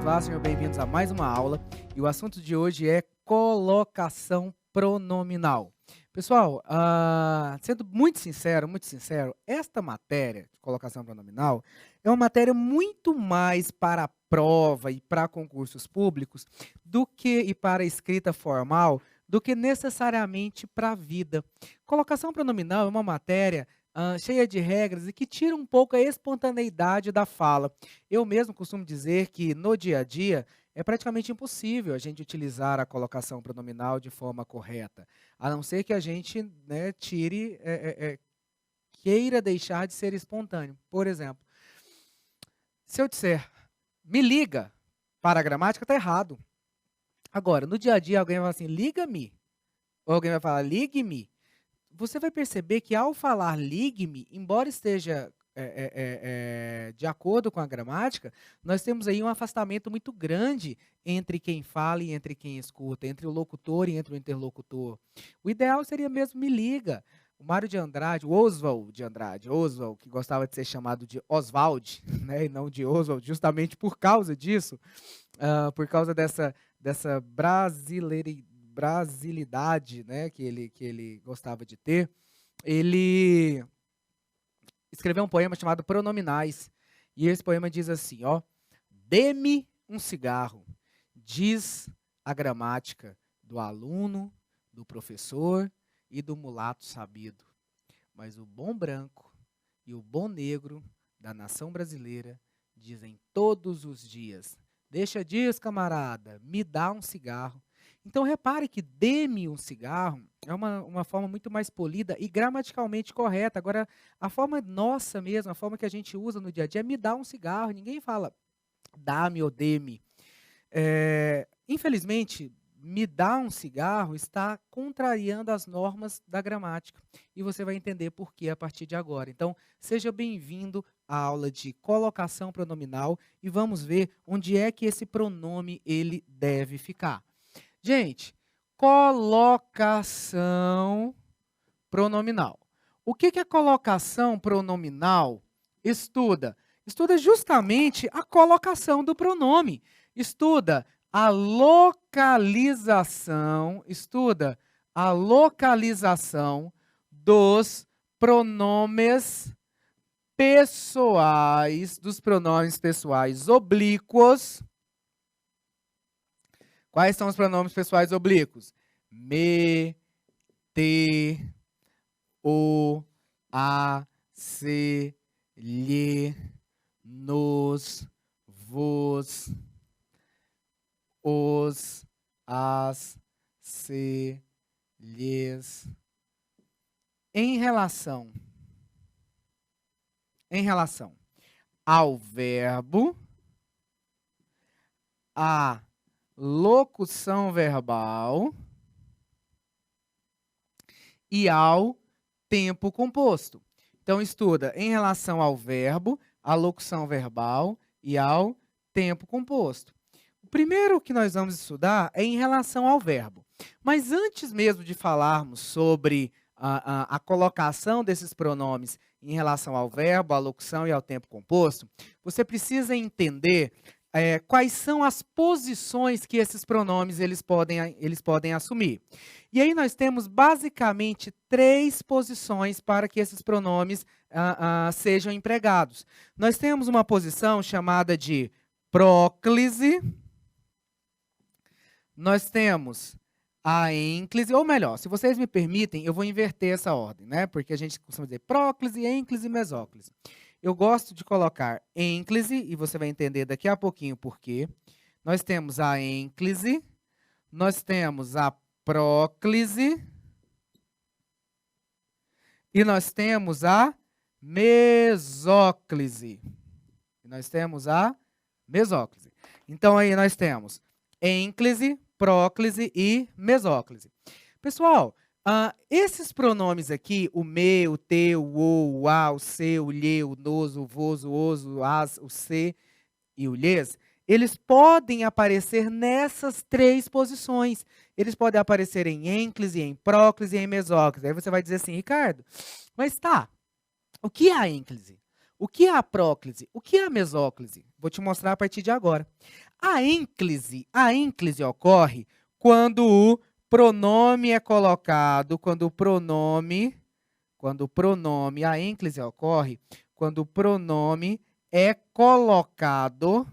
Olá, sejam bem-vindos a mais uma aula. E o assunto de hoje é colocação pronominal. Pessoal, sendo muito sincero, esta matéria de colocação pronominal é uma matéria muito mais para a prova e para concursos públicos e para a escrita formal do que necessariamente para a vida. Colocação pronominal é uma matéria cheia de regras e que tira um pouco a espontaneidade da fala. Eu mesmo costumo dizer que no dia a dia é praticamente impossível a gente utilizar a colocação pronominal de forma correta, a não ser que a gente, né, queira deixar de ser espontâneo. Por exemplo, se eu disser me liga para a gramática, está errado. Agora, no dia a dia, alguém vai falar assim, liga-me, ou alguém vai falar ligue-me. Você vai perceber que ao falar ligue-me, embora esteja de acordo com a gramática, nós temos aí um afastamento muito grande entre quem fala e entre quem escuta, entre o locutor e entre o interlocutor. O ideal seria mesmo me liga. O Mário de Andrade, o Oswald de Andrade, Oswald, que gostava de ser chamado de Oswald, né, e não de Oswald, justamente por causa disso, por causa dessa brasilidade, né, que ele gostava de ter, ele escreveu um poema chamado Pronominais. E esse poema diz assim, ó: dê-me um cigarro, diz a gramática do aluno, do professor e do mulato sabido. Mas o bom branco e o bom negro da nação brasileira dizem todos os dias: deixa disso, camarada, me dá um cigarro. Então, repare que dê-me um cigarro é uma forma muito mais polida e gramaticalmente correta. Agora, a forma nossa mesmo, a forma que a gente usa no dia a dia é me dá um cigarro. Ninguém fala dá-me ou dê-me. Infelizmente, me dá um cigarro está contrariando as normas da gramática. E você vai entender por que a partir de agora. Então, seja bem-vindo à aula de colocação pronominal e vamos ver onde é que esse pronome ele deve ficar. Gente, colocação pronominal. O que é colocação pronominal? Estuda justamente a colocação do pronome. Estuda a localização dos pronomes pessoais, oblíquos. Quais são os pronomes pessoais oblíquos? Me, te, o, a, se, lhe, nos, vos, os, as, se, lhes. Em relação ao verbo, a locução verbal e ao tempo composto. Então, estuda em relação ao verbo, à locução verbal e ao tempo composto. O primeiro que nós vamos estudar é em relação ao verbo. Mas antes mesmo de falarmos sobre a colocação desses pronomes em relação ao verbo, à locução e ao tempo composto, você precisa entender quais são as posições que esses pronomes eles podem assumir. E aí nós temos basicamente 3 posições para que esses pronomes sejam empregados. Nós temos uma posição chamada de próclise, nós temos a ênclise, ou melhor, se vocês me permitem, eu vou inverter essa ordem, né? Porque a gente costuma dizer próclise, ênclise e mesóclise. Eu gosto de colocar ênclise, e você vai entender daqui a pouquinho por quê. Nós temos a ênclise, nós temos a próclise e nós temos a mesóclise. Então, aí nós temos ênclise, próclise e mesóclise. Pessoal, esses pronomes aqui, o me, o te, o o, o a, o se, o lhe, o nos, o vos, o os, o as, o se e o lhes, eles podem aparecer nessas 3 posições. Eles podem aparecer em ênclise, em próclise e em mesóclise. Aí você vai dizer assim, Ricardo, mas tá, o que é a ênclise? O que é a próclise? O que é a mesóclise? Vou te mostrar a partir de agora. A ênclise ocorre quando o pronome é colocado, a ênclise ocorre quando o pronome é colocado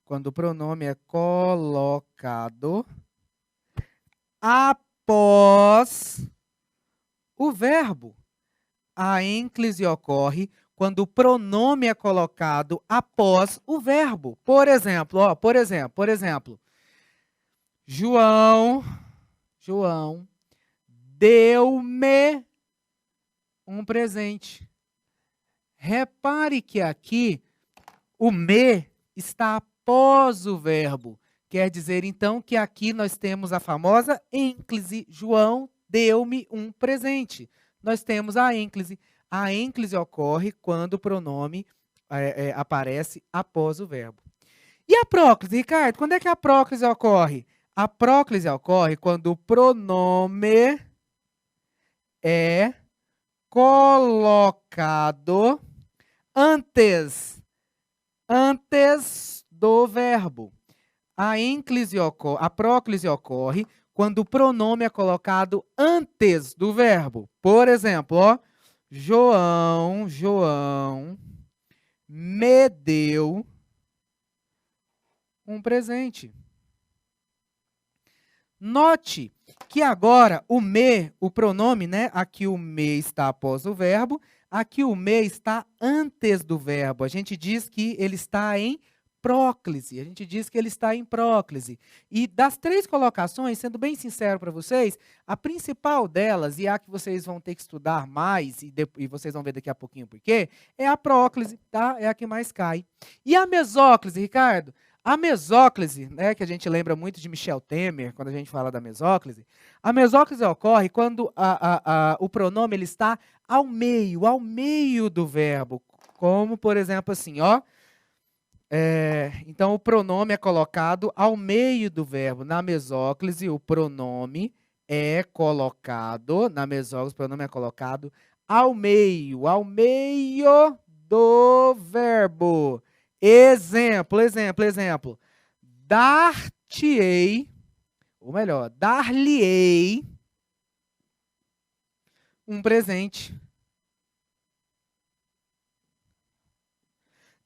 quando o pronome é colocado após o verbo. A ênclise ocorre quando o pronome é colocado após o verbo. Por exemplo, João deu-me um presente. Repare que aqui o me está após o verbo. Quer dizer, então, que aqui nós temos a famosa ênclise. João deu-me um presente. Nós temos a ênclise. A ênclise ocorre quando o pronome aparece após o verbo. E a próclise, Ricardo? Quando é que a próclise ocorre? A próclise ocorre quando o pronome é colocado antes do verbo. A próclise ocorre quando o pronome é colocado antes do verbo. Por exemplo, João me deu um presente. Note que agora o pronome, né? Aqui o me está após o verbo, aqui o me está antes do verbo. A gente diz que ele está em próclise. E das três colocações, sendo bem sincero para vocês, a principal delas, e a que vocês vão ter que estudar mais, e vocês vão ver daqui a pouquinho por quê, é a próclise, tá? É a que mais cai. E a mesóclise, Ricardo? A mesóclise, né, que a gente lembra muito de Michel Temer, quando a gente fala da mesóclise, a mesóclise ocorre quando o pronome ele está ao meio do verbo. Como, por exemplo, assim, então, o pronome é colocado ao meio do verbo. Na mesóclise, o pronome é colocado, ao meio do verbo. Exemplo. Dar-te-ei, ou melhor, dar-lhe-ei um presente.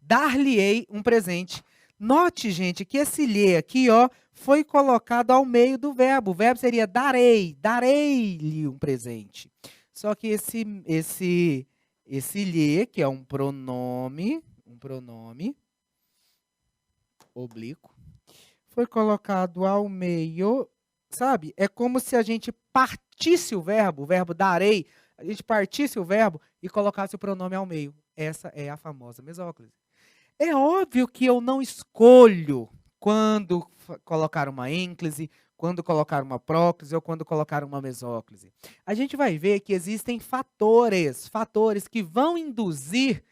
Dar-lhe-ei um presente. Note, gente, que esse lhe aqui, foi colocado ao meio do verbo. O verbo seria darei-lhe um presente. Só que esse lhe, que é um pronome oblíquo, foi colocado ao meio, sabe? É como se a gente partisse o verbo darei, a gente partisse o verbo e colocasse o pronome ao meio. Essa é a famosa mesóclise. É óbvio que eu não escolho quando colocar uma ênclise, quando colocar uma próclise ou quando colocar uma mesóclise. A gente vai ver que existem fatores que vão induzir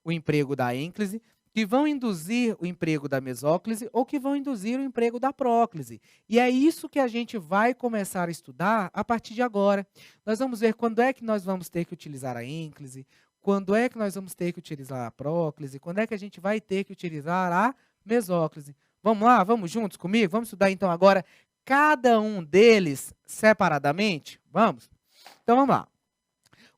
o emprego da ênclise, que vão induzir o emprego da mesóclise ou que vão induzir o emprego da próclise. E é isso que a gente vai começar a estudar a partir de agora. Nós vamos ver quando é que nós vamos ter que utilizar a ênclise, quando é que nós vamos ter que utilizar a próclise, quando é que a gente vai ter que utilizar a mesóclise. Vamos lá? Vamos juntos comigo? Vamos estudar então agora cada um deles separadamente? Vamos? Então vamos lá.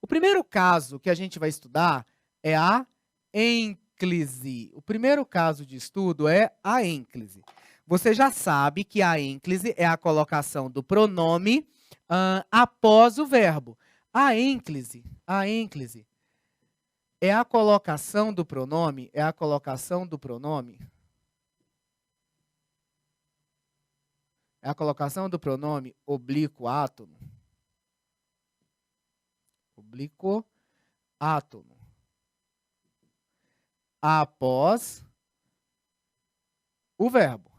O primeiro caso que a gente vai estudar é a ênclise. O primeiro caso de estudo é a ênclise. Você já sabe que a ênclise é a colocação do pronome após o verbo. A ênclise é a colocação do pronome, oblíquo átono, após o verbo.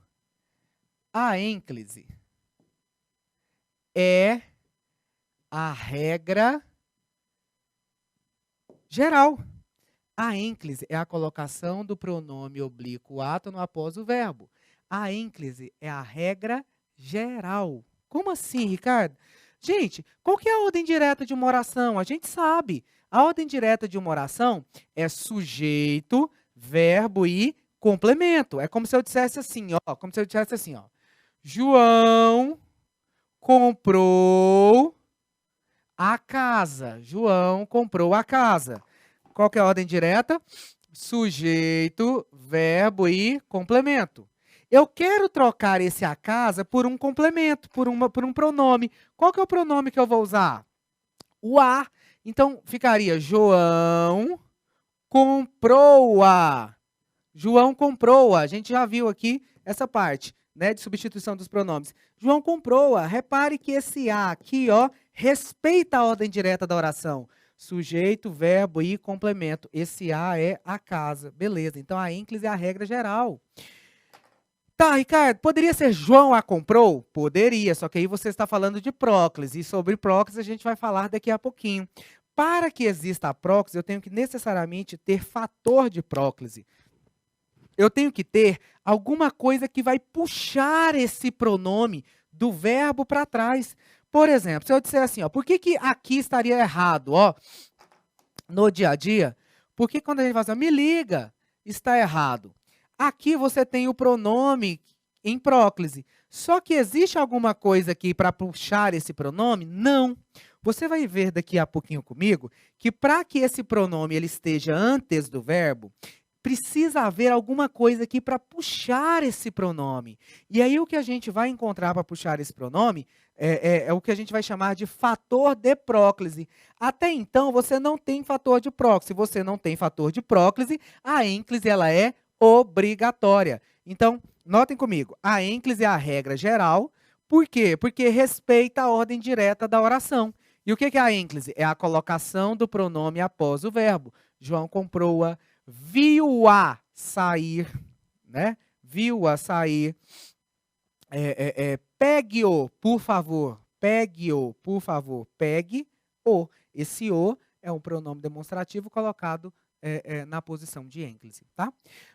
A ênclise é a regra geral. A ênclise é a colocação do pronome oblíquo átono após o verbo. A ênclise é a regra geral. Como assim, Ricardo? Gente, qual que é a ordem direta de uma oração? A gente sabe. A ordem direta de uma oração é sujeito, verbo e complemento. É como se eu dissesse assim, ó, João comprou a casa. João comprou a casa. Qual que é a ordem direta? Sujeito, verbo e complemento. Eu quero trocar esse a casa por um complemento, por um pronome. Qual que é o pronome que eu vou usar? O a. Então, ficaria João comprou-a. João comprou-a. A gente já viu aqui essa parte, né, de substituição dos pronomes. João comprou-a. Repare que esse a aqui, ó, respeita a ordem direta da oração. Sujeito, verbo e complemento. Esse a é a casa. Beleza. Então, a ênclise é a regra geral. Tá, Ricardo, poderia ser João a comprou? Poderia, só que aí você está falando de próclise. E sobre próclise a gente vai falar daqui a pouquinho. Para que exista a próclise, eu tenho que necessariamente ter fator de próclise. Eu tenho que ter alguma coisa que vai puxar esse pronome do verbo para trás. Por exemplo, se eu disser assim, ó, por que aqui estaria errado, ó, no dia a dia? Porque quando a gente fala assim, me liga, está errado. Aqui você tem o pronome em próclise. Só que existe alguma coisa aqui para puxar esse pronome? Não. Você vai ver daqui a pouquinho comigo que para que esse pronome ele esteja antes do verbo, precisa haver alguma coisa aqui para puxar esse pronome. E aí o que a gente vai encontrar para puxar esse pronome é o que a gente vai chamar de fator de próclise. Até então, você não tem fator de próclise. Se você não tem fator de próclise, a ênclise ela é obrigatória. Então, notem comigo, a ênclise é a regra geral. Por quê? Porque respeita a ordem direta da oração. E o que é a ênclise? É a colocação do pronome após o verbo. João comprou-a, viu-a sair, né? Viu-a sair. Pegue-o, por favor. Pegue-o, por favor. Pegue-o. Esse o é um pronome demonstrativo colocado na posição de ênclise, tá?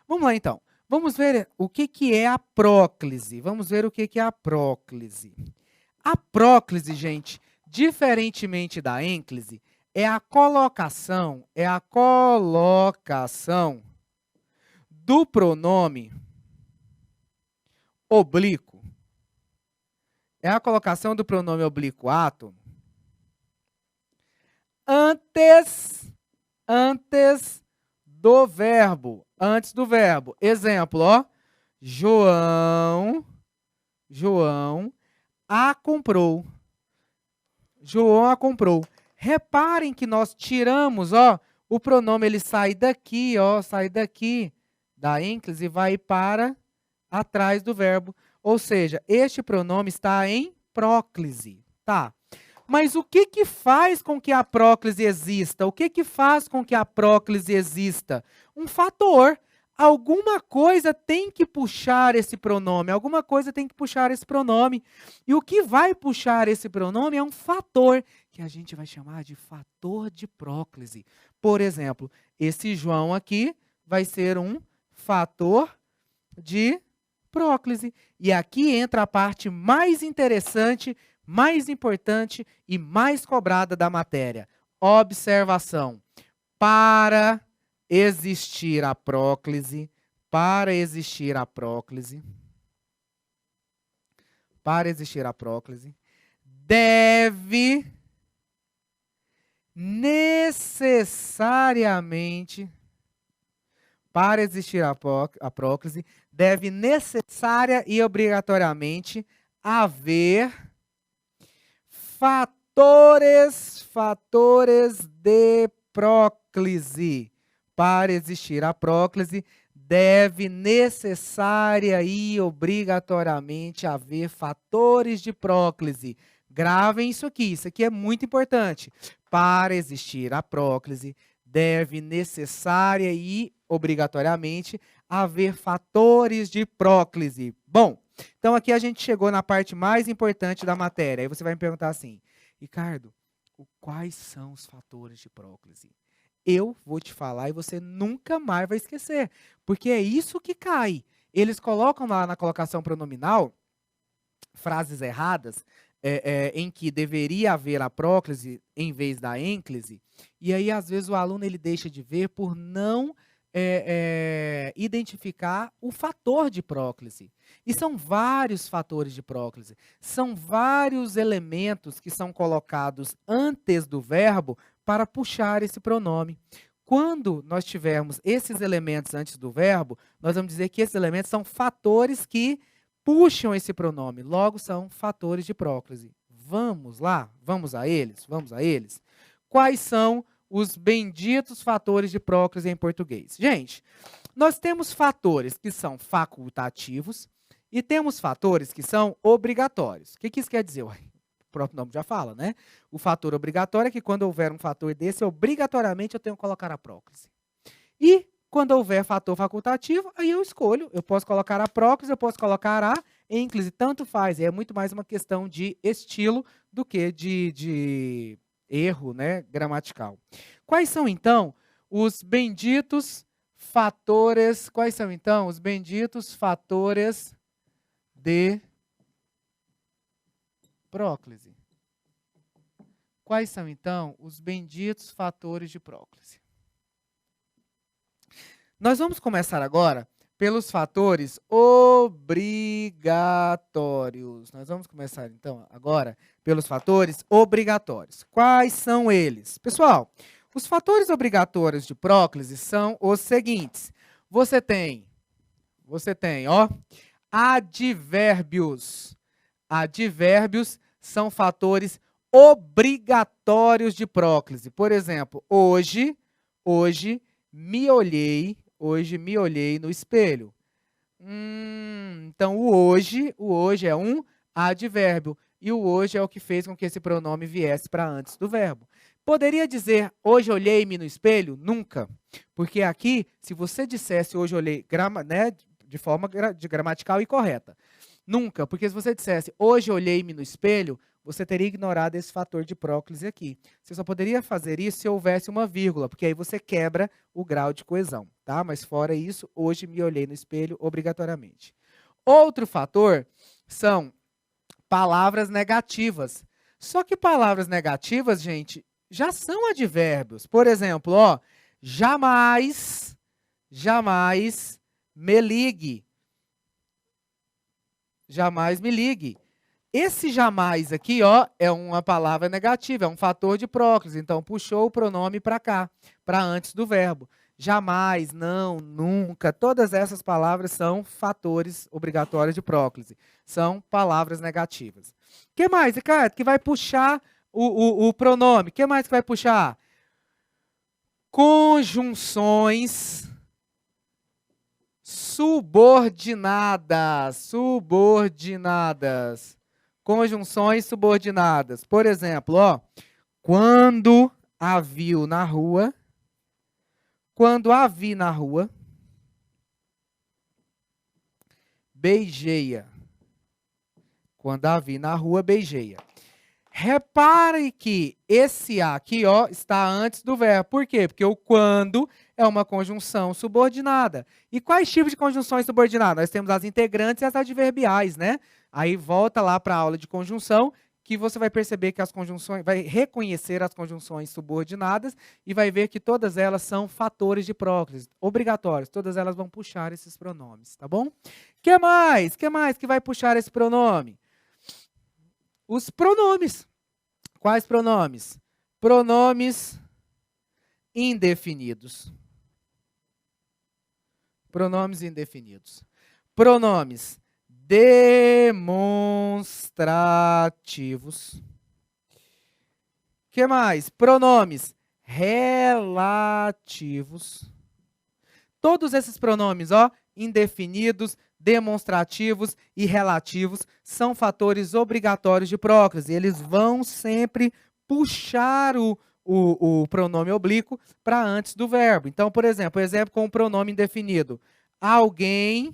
Vamos lá, então. Vamos ver o que é a próclise. Vamos ver o que é a próclise. A próclise, gente, diferentemente da ênclise, é a colocação do pronome oblíquo. É a colocação do pronome oblíquo átomo antes do verbo. Antes do verbo. Exemplo, ó. João a comprou. João a comprou. Reparem que nós tiramos, ó, o pronome ele sai daqui, ó, sai daqui da ênclise e vai para atrás do verbo. Ou seja, este pronome está em próclise, tá? Mas o que faz com que a próclise exista? O que faz com que a próclise exista? Um fator. Alguma coisa tem que puxar esse pronome, alguma coisa tem que puxar esse pronome. E o que vai puxar esse pronome é um fator, que a gente vai chamar de fator de próclise. Por exemplo, esse João aqui vai ser um fator de próclise. E aqui entra a parte mais interessante, mais importante e mais cobrada da matéria. Observação. Para existir a próclise, deve necessariamente, deve necessária e obrigatoriamente haver fatores de próclise. Para existir a próclise, deve necessária e obrigatoriamente haver fatores de próclise. Gravem isso aqui é muito importante. Para existir a próclise, deve necessária e obrigatoriamente haver fatores de próclise. Bom, então aqui a gente chegou na parte mais importante da matéria. Aí você vai me perguntar assim, Ricardo, quais são os fatores de próclise? Eu vou te falar e você nunca mais vai esquecer, porque é isso que cai. Eles colocam lá na colocação pronominal frases erradas, em que deveria haver a próclise em vez da ênclise, e aí, às vezes, o aluno ele deixa de ver por não identificar o fator de próclise. E são vários fatores de próclise, são vários elementos que são colocados antes do verbo para puxar esse pronome. Quando nós tivermos esses elementos antes do verbo, nós vamos dizer que esses elementos são fatores que puxam esse pronome, logo são fatores de próclise. Vamos lá? Vamos a eles? Vamos a eles? Quais são os benditos fatores de próclise em português? Gente, nós temos fatores que são facultativos e temos fatores que são obrigatórios. O que isso quer dizer? O próprio nome já fala, né? O fator obrigatório é que quando houver um fator desse, obrigatoriamente eu tenho que colocar a próclise. E quando houver fator facultativo, aí eu escolho. Eu posso colocar a próclise, eu posso colocar a ênclise, tanto faz. É muito mais uma questão de estilo do que de erro, né, gramatical. Quais são, então, os benditos fatores? Quais são, então, os benditos fatores de próclise? Quais são, então, os benditos fatores de próclise? Nós vamos começar agora pelos fatores obrigatórios. Nós vamos começar, então, agora pelos fatores obrigatórios. Quais são eles? Pessoal, os fatores obrigatórios de próclise são os seguintes. Você tem, ó, advérbios. Advérbios são fatores obrigatórios de próclise. Por exemplo, hoje me olhei no espelho. Então, o hoje é um advérbio. E o hoje é o que fez com que esse pronome viesse para antes do verbo. Poderia dizer, hoje olhei-me no espelho? Nunca. Porque aqui, se você dissesse hoje olhei, né, de forma gramatical e correta. Nunca, porque se você dissesse hoje olhei-me no espelho, você teria ignorado esse fator de próclise aqui. Você só poderia fazer isso se houvesse uma vírgula, porque aí você quebra o grau de coesão, tá? Mas fora isso, hoje me olhei no espelho obrigatoriamente. Outro fator são palavras negativas. Só que palavras negativas, gente, já são advérbios. Por exemplo, ó, jamais me ligue. Jamais me ligue. Esse jamais aqui, ó, é uma palavra negativa, é um fator de próclise. Então, puxou o pronome para cá, para antes do verbo. Jamais, não, nunca, todas essas palavras são fatores obrigatórios de próclise. São palavras negativas. O que mais, Ricardo, que vai puxar o pronome? O que mais que vai puxar? Conjunções subordinadas. Conjunções subordinadas. Por exemplo, ó, quando a viu na rua, quando a vi na rua, beijei-a. Quando a vi na rua, beijei-a. Repare que esse a aqui, ó, está antes do verbo. Por quê? Porque o quando é uma conjunção subordinada. E quais tipos de conjunções subordinadas? Nós temos as integrantes e as adverbiais, né? Aí volta lá para a aula de conjunção, que você vai perceber que as conjunções, vai reconhecer as conjunções subordinadas e vai ver que todas elas são fatores de próclise, obrigatórios. Todas elas vão puxar esses pronomes, tá bom? Que mais? Que mais que vai puxar esse pronome? Os pronomes. Quais pronomes? Pronomes indefinidos. Pronomes indefinidos. Pronomes demonstrativos. Que mais? Pronomes relativos. Todos esses pronomes, ó, indefinidos, demonstrativos e relativos, são fatores obrigatórios de próclise. Eles vão sempre puxar o pronome oblíquo para antes do verbo. Então, por exemplo, com o pronome indefinido. Alguém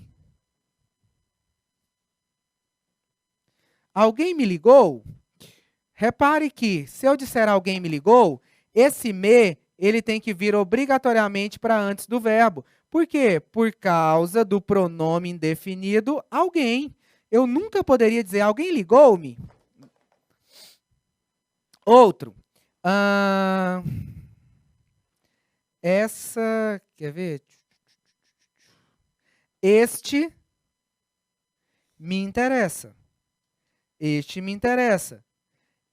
me ligou? Repare que, se eu disser alguém me ligou, esse me, ele tem que vir obrigatoriamente para antes do verbo. Por quê? Por causa do pronome indefinido alguém. Eu nunca poderia dizer alguém ligou-me. Outro. Quer ver? Este me interessa. Este me interessa.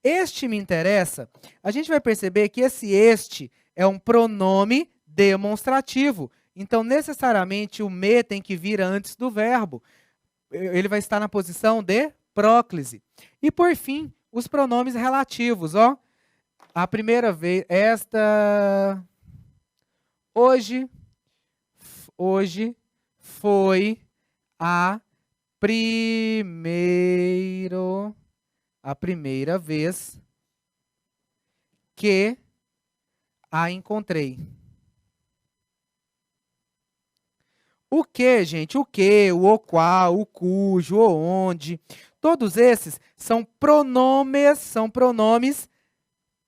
Este me interessa. A gente vai perceber que esse este é um pronome demonstrativo. Então, necessariamente, o me tem que vir antes do verbo. Ele vai estar na posição de próclise. E, por fim, os pronomes relativos. Ó. A primeira vez, hoje foi a primeira vez que a encontrei. O que, gente? O que, o qual, o cujo, o onde. Todos esses são pronomes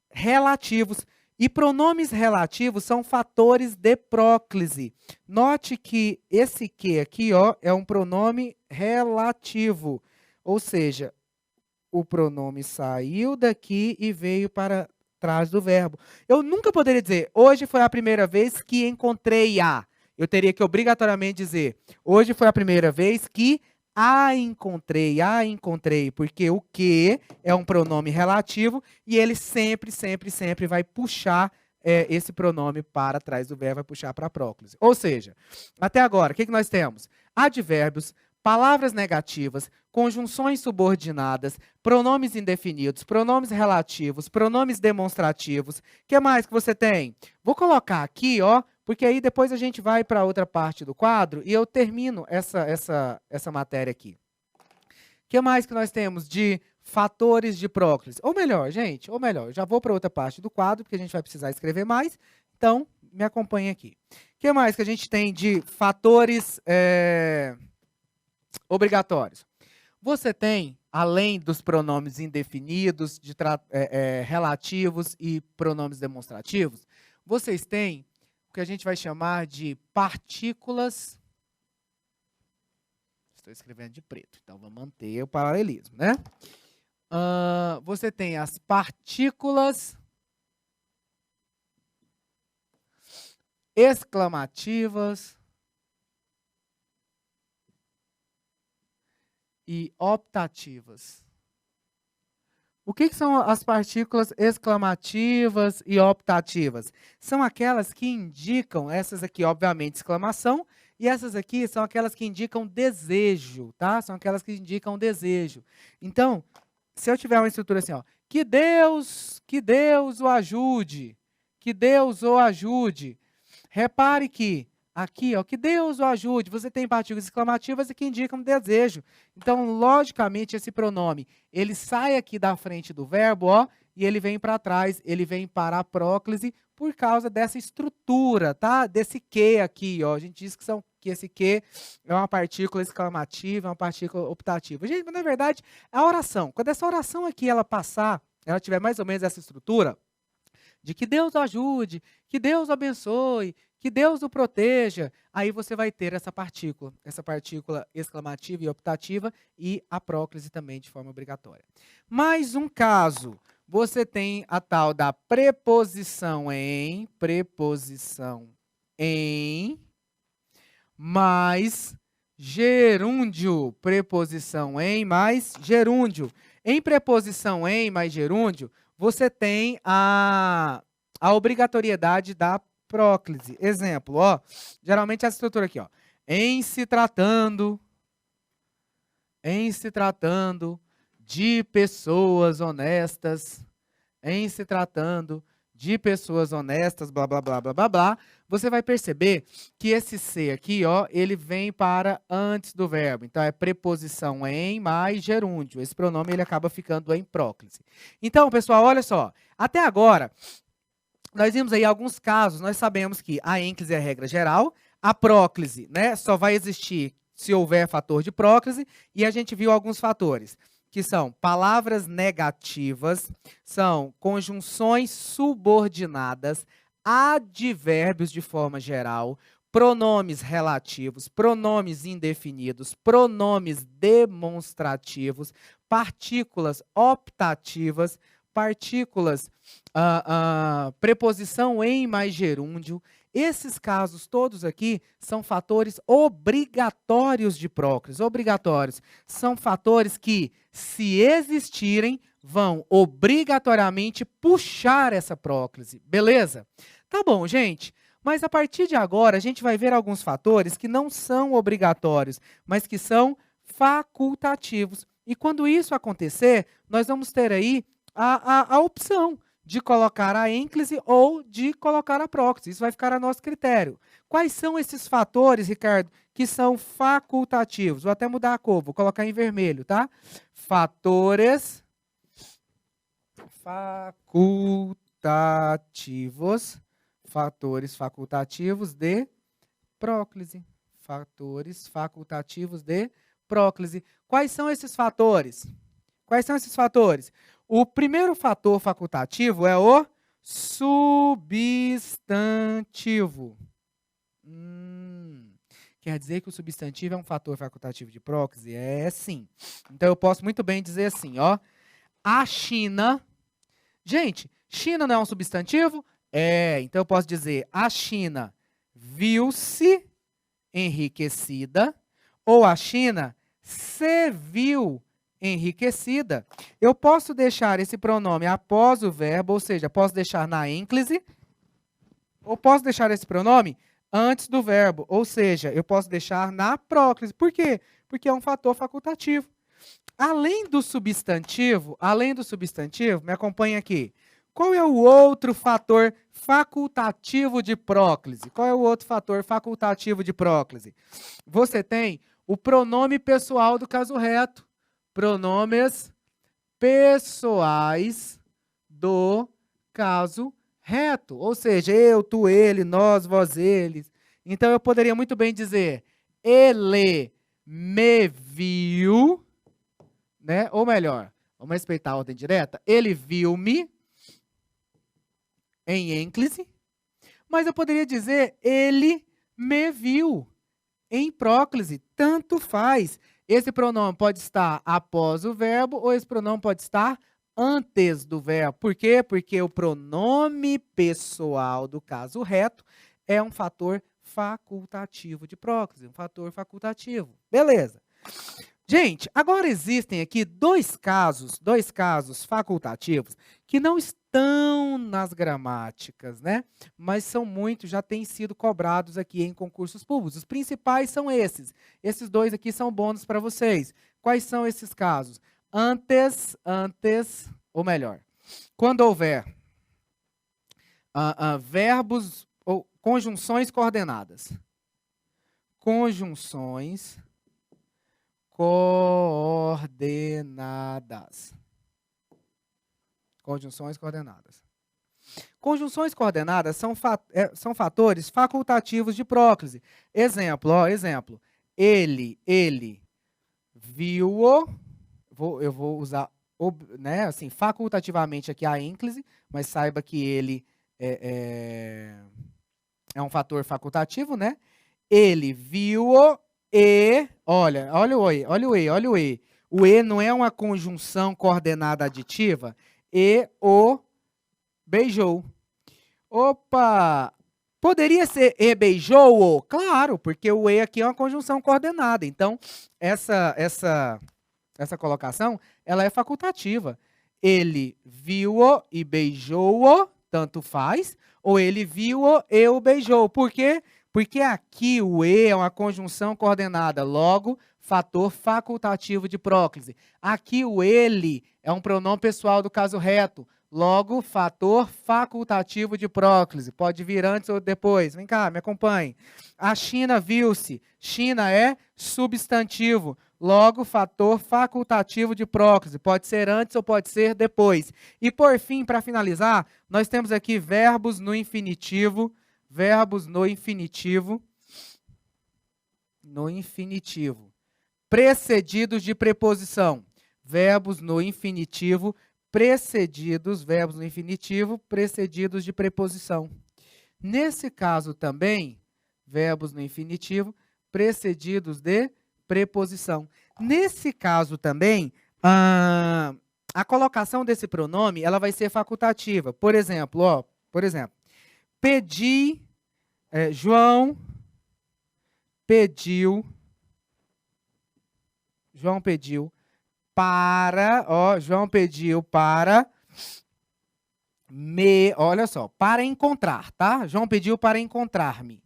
relativos. E pronomes relativos são fatores de próclise. Note que esse que aqui, ó, é um pronome relativo. Ou seja, o pronome saiu daqui e veio para trás do verbo. Eu nunca poderia dizer, hoje foi a primeira vez que encontrei a. Eu teria que obrigatoriamente dizer, hoje foi a primeira vez que a encontrei, porque o que é um pronome relativo e ele sempre vai puxar esse pronome para trás do verbo, vai puxar para a próclise. Ou seja, até agora, o que nós temos? Advérbios, palavras negativas, conjunções subordinadas, pronomes indefinidos, pronomes relativos, pronomes demonstrativos. O que mais que você tem? Vou colocar aqui, ó, porque aí depois a gente vai para outra parte do quadro e eu termino essa matéria aqui. O que mais que nós temos de fatores de próclise? Ou melhor, já vou para outra parte do quadro, porque a gente vai precisar escrever mais, então me acompanhe aqui. O que mais que a gente tem de fatores obrigatórios? Você tem, além dos pronomes indefinidos, relativos e pronomes demonstrativos, vocês têm o que a gente vai chamar de partículas. Estou escrevendo de preto, então vou manter o paralelismo, né? Você tem as partículas exclamativas e optativas. O que são as partículas exclamativas e optativas? São aquelas que indicam, essas aqui, obviamente, exclamação, e essas aqui são aquelas que indicam desejo, tá? São aquelas que indicam desejo. Então, se eu tiver uma estrutura assim, ó, que Deus o ajude, que Deus o ajude. Repare que aqui, ó, que Deus o ajude, você tem partículas exclamativas que indicam desejo. Então, logicamente, esse pronome, ele sai aqui da frente do verbo, ó, e ele vem para trás, ele vem para a próclise por causa dessa estrutura, tá? Desse que aqui, ó. A gente diz que esse que é uma partícula exclamativa, é uma partícula optativa. Gente, mas na verdade, a oração, quando essa oração aqui ela passar, ela tiver mais ou menos essa estrutura, de que Deus o ajude, que Deus o abençoe, que Deus o proteja, aí você vai ter essa partícula exclamativa e optativa e a próclise também de forma obrigatória. Mais um caso, você tem a tal da preposição em, mais gerúndio, preposição em mais gerúndio. Em preposição em mais gerúndio, você tem a obrigatoriedade da próclise. Exemplo, ó, geralmente essa estrutura aqui, ó, em se tratando de pessoas honestas, blá, blá, blá, blá, blá, blá, você vai perceber que esse se aqui, ó, ele vem para antes do verbo. Então, é preposição em mais gerúndio. Esse pronome ele acaba ficando em próclise. Então, pessoal, olha só. Até agora, nós vimos aí alguns casos, nós sabemos que a ênclise é a regra geral, a próclise, né, só vai existir se houver fator de próclise, e a gente viu alguns fatores, que são palavras negativas, são conjunções subordinadas, advérbios de forma geral, pronomes relativos, pronomes indefinidos, pronomes demonstrativos, partículas optativas, partículas, preposição em mais gerúndio. Esses casos todos aqui são fatores obrigatórios de próclise. Obrigatórios. São fatores que, se existirem, vão obrigatoriamente puxar essa próclise. Beleza? Tá bom, gente. Mas a partir de agora, a gente vai ver alguns fatores que não são obrigatórios, mas que são facultativos. E quando isso acontecer, nós vamos ter aí a opção de colocar a ênclise ou de colocar a próclise. Isso vai ficar a nosso critério. Quais são esses fatores, Ricardo, que são facultativos? Vou até mudar a cor, vou colocar em vermelho, tá? Fatores facultativos. Fatores facultativos de próclise. Fatores facultativos de próclise. Quais são esses fatores? Quais são esses fatores? O primeiro fator facultativo é o substantivo. Quer dizer que o substantivo é um fator facultativo de próclise? É sim. Então eu posso muito bem dizer assim, ó. A China. Gente, China não é um substantivo? Então eu posso dizer a China viu-se enriquecida ou a China se viu enriquecida. Eu posso deixar esse pronome após o verbo, ou seja, posso deixar na ênclise, ou posso deixar esse pronome antes do verbo, ou seja, eu posso deixar na próclise. Por quê? Porque é um fator facultativo. Além do substantivo, me acompanha aqui. Qual é o outro fator facultativo de próclise? Qual é o outro fator facultativo de próclise? Você tem o pronome pessoal do caso reto. Pronomes pessoais do caso reto. Ou seja, eu, tu, ele, nós, vós, eles. Então, eu poderia muito bem dizer, ele me viu, né? Ou melhor, vamos respeitar a ordem direta, ele viu-me, em ênclise, mas eu poderia dizer, ele me viu, em próclise, tanto faz. Esse pronome pode estar após o verbo ou esse pronome pode estar antes do verbo. Por quê? Porque o pronome pessoal do caso reto é um fator facultativo de próclise, um fator facultativo. Beleza. Gente, agora existem aqui dois casos facultativos que não estão nas gramáticas, né? Mas são muitos, já têm sido cobrados aqui em concursos públicos. Os principais são esses. Esses dois aqui são bônus para vocês. Quais são esses casos? Ou melhor, quando houver verbos ou conjunções coordenadas. Conjunções coordenadas. Conjunções coordenadas. Conjunções coordenadas são fatores facultativos de próclise. Exemplo, exemplo. Ele viu-o. Eu vou usar, né, assim, facultativamente aqui a ênclise, mas saiba que ele é um fator facultativo, né? Ele viu-o e, olha o E. O E não é uma conjunção coordenada aditiva. E o beijou. Opa! Poderia ser e beijou-o? Claro, porque o E aqui é uma conjunção coordenada. Então, essa colocação, ela é facultativa. Ele viu-o e beijou-o, tanto faz, ou ele viu-o e o beijou. Por quê? Porque aqui o E é uma conjunção coordenada, logo, fator facultativo de próclise. Aqui o ele é um pronome pessoal do caso reto, logo, fator facultativo de próclise. Pode vir antes ou depois. Vem cá, me acompanhe. A China viu-se. China é substantivo, logo, fator facultativo de próclise. Pode ser antes ou pode ser depois. E, por fim, para finalizar, nós temos aqui verbos no infinitivo. Verbos no infinitivo, precedidos de preposição. Verbos no infinitivo, precedidos de preposição. Nesse caso também, verbos no infinitivo, precedidos de preposição. Nesse caso também, a colocação desse pronome, ela vai ser facultativa. Por exemplo, João pediu para olha só, para encontrar, tá? João pediu para encontrar-me.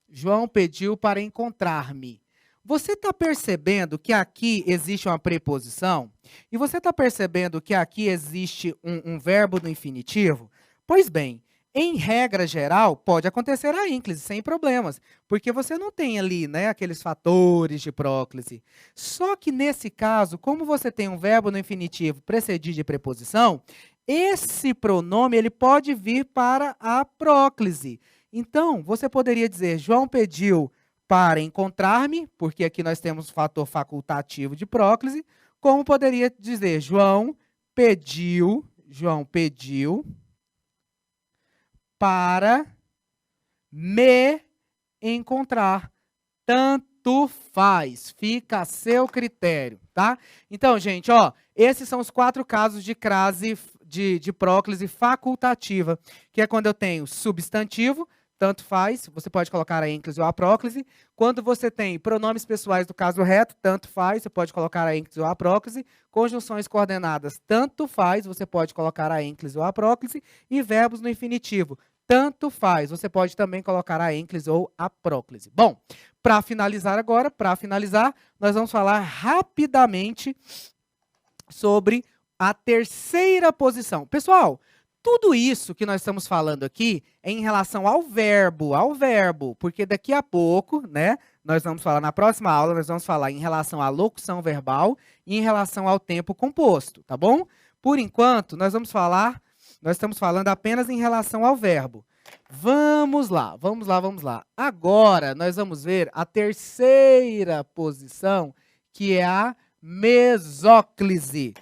João pediu para encontrar-me. Você está percebendo que aqui existe uma preposição? E você está percebendo que aqui existe um verbo no infinitivo? Pois bem, em regra geral, pode acontecer a ínclise, sem problemas, porque você não tem ali, né, aqueles fatores de próclise. Só que nesse caso, como você tem um verbo no infinitivo precedido de preposição, esse pronome ele pode vir para a próclise. Então, você poderia dizer, João pediu para encontrar-me, porque aqui nós temos o fator facultativo de próclise, como poderia dizer, João pediu para me encontrar. Tanto faz, fica a seu critério, tá? Então, gente, ó, esses são os 4 casos de crase de próclise facultativa, que é quando eu tenho substantivo, tanto faz, você pode colocar a ênclise ou a próclise. Quando você tem pronomes pessoais do caso reto, tanto faz, você pode colocar a ênclise ou a próclise. Conjunções coordenadas, tanto faz, você pode colocar a ênclise ou a próclise. E verbos no infinitivo, tanto faz, você pode também colocar a ênclise ou a próclise. Bom, para finalizar agora, nós vamos falar rapidamente sobre a terceira posição. Pessoal, tudo isso que nós estamos falando aqui é em relação ao verbo, porque daqui a pouco, né, nós vamos falar na próxima aula, nós vamos falar em relação à locução verbal e em relação ao tempo composto, tá bom? Por enquanto, nós estamos falando apenas em relação ao verbo. Vamos lá. Agora, nós vamos ver a terceira posição, que é a mesóclise.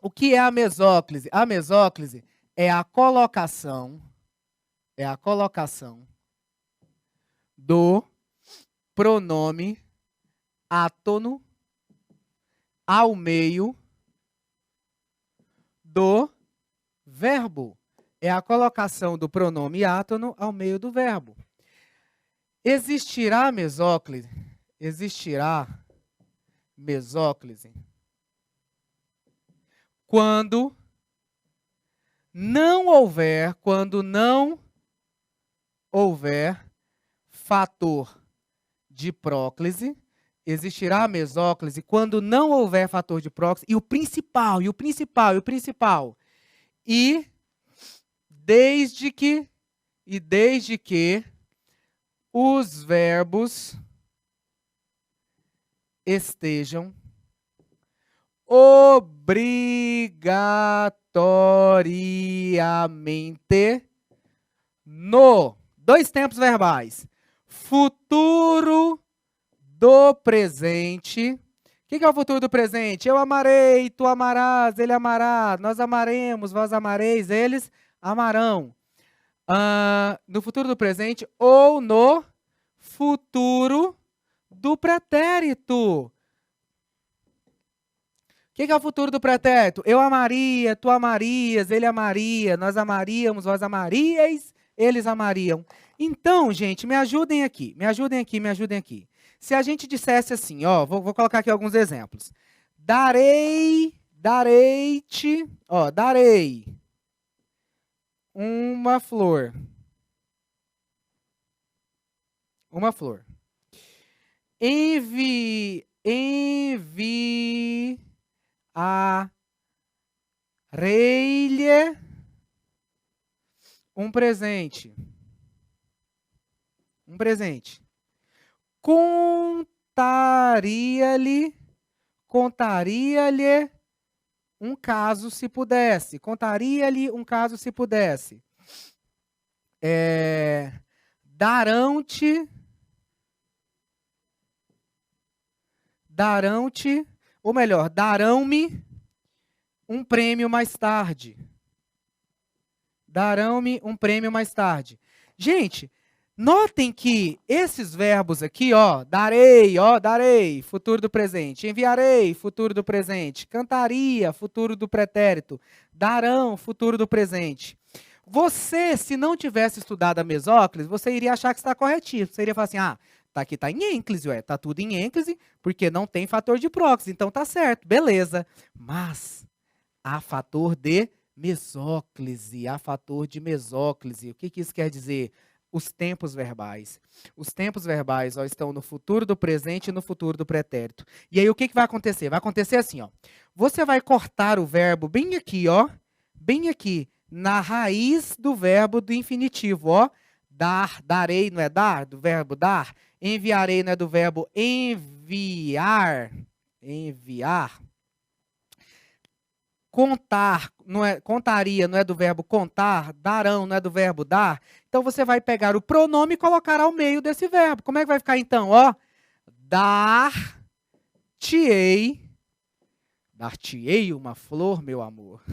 O que é a mesóclise? A mesóclise é a colocação do pronome átono ao meio do verbo. É a colocação do pronome átono ao meio do verbo. Existirá mesóclise quando não houver fator de próclise. Existirá mesóclise quando não houver fator de próclise. E o principal. E desde que os verbos estejam obrigatoriamente no 2 tempos verbais. Futuro do presente. O que é o futuro do presente? Eu amarei, tu amarás, ele amará, nós amaremos, vós amareis, eles amarão. No futuro do presente ou no futuro do pretérito. O que é o futuro do pretérito? Eu amaria, tu amarias, ele amaria, nós amaríamos, vós amaríeis, eles amariam. Então, gente, me ajudem aqui. Se a gente dissesse assim, ó, vou colocar aqui alguns exemplos. Darei uma flor. Enviarei um presente. Contaria-lhe um caso se pudesse. Darão-te, ou melhor, darão-me um prêmio mais tarde. Gente, Notem que esses verbos aqui, darei, futuro do presente. Enviarei, futuro do presente. Cantaria, futuro do pretérito. Darão, futuro do presente. Você, se não tivesse estudado a mesóclise, você iria achar que está corretinho. Você iria falar assim, aqui está em ênclise, está tudo em ênclise, porque não tem fator de próclise, então tá certo, beleza. Mas há fator de mesóclise, há fator de mesóclise. O que isso quer dizer? Os tempos verbais. Os tempos verbais estão no futuro do presente e no futuro do pretérito. E aí o que vai acontecer? Vai acontecer assim, você vai cortar o verbo bem aqui, bem aqui, na raiz do verbo do infinitivo, dar, darei, não é dar, do verbo dar, enviarei não é do verbo enviar, contar, não é, contaria não é do verbo contar, darão não é do verbo dar. Então você vai pegar o pronome e colocar ao meio desse verbo. Como é que vai ficar então? Dar-te-ei uma flor, meu amor.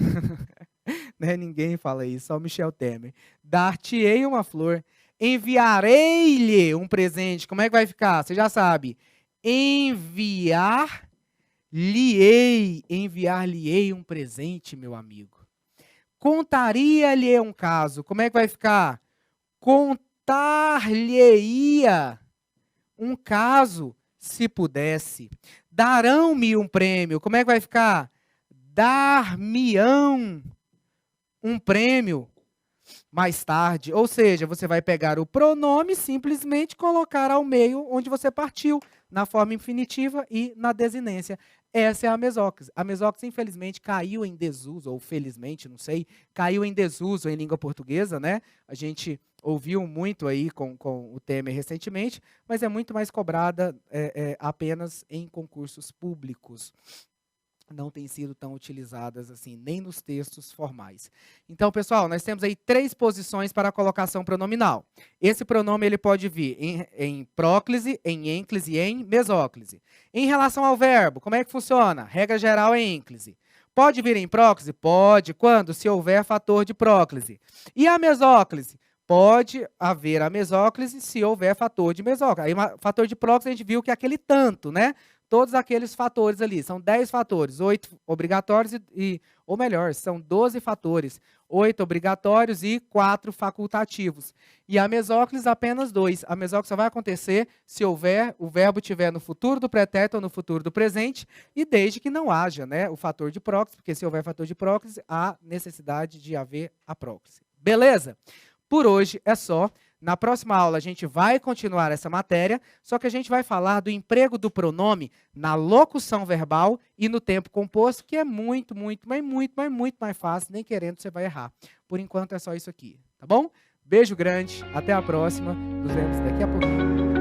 Né? Ninguém fala isso, só o Michel Temer. Dar-te-ei uma flor. Enviarei-lhe um presente. Como é que vai ficar? Você já sabe. Enviar-lhe-ei um presente, meu amigo. Contaria-lhe um caso. Como é que vai ficar? Contar-lhe-ia um caso, se pudesse. Darão-me um prêmio. Como é que vai ficar? Dar-me-ão um prêmio mais tarde. Ou seja, você vai pegar o pronome e simplesmente colocar ao meio onde você partiu, na forma infinitiva e na desinência. Essa é a mesóclise. A mesóclise, infelizmente, caiu em desuso, ou felizmente, não sei, caiu em desuso em língua portuguesa, né? A gente ouviu muito aí com o Temer recentemente, mas é muito mais cobrada apenas em concursos públicos. Não tem sido tão utilizadas assim, nem nos textos formais. Então, pessoal, nós temos aí 3 posições para a colocação pronominal. Esse pronome ele pode vir em próclise, em ênclise e em mesóclise. Em relação ao verbo, como é que funciona? Regra geral é ênclise. Pode vir em próclise? Pode. Quando? Se houver fator de próclise. E a mesóclise? Pode haver a mesóclise se houver fator de mesóclise. Aí, fator de próclise a gente viu que é aquele tanto, né? Todos aqueles fatores ali, são 10 fatores, 8 obrigatórios ou melhor, são 12 fatores, 8 obrigatórios e 4 facultativos. E a mesóclise apenas 2. A mesóclise só vai acontecer se o verbo estiver no futuro do pretérito ou no futuro do presente, e desde que não haja, né, o fator de próclise, porque se houver fator de próclise, há necessidade de haver a próclise. Beleza? Por hoje é só. Na próxima aula, a gente vai continuar essa matéria, só que a gente vai falar do emprego do pronome na locução verbal e no tempo composto, que é muito mais fácil, nem querendo você vai errar. Por enquanto é só isso aqui, tá bom? Beijo grande, até a próxima, nos vemos daqui a pouquinho.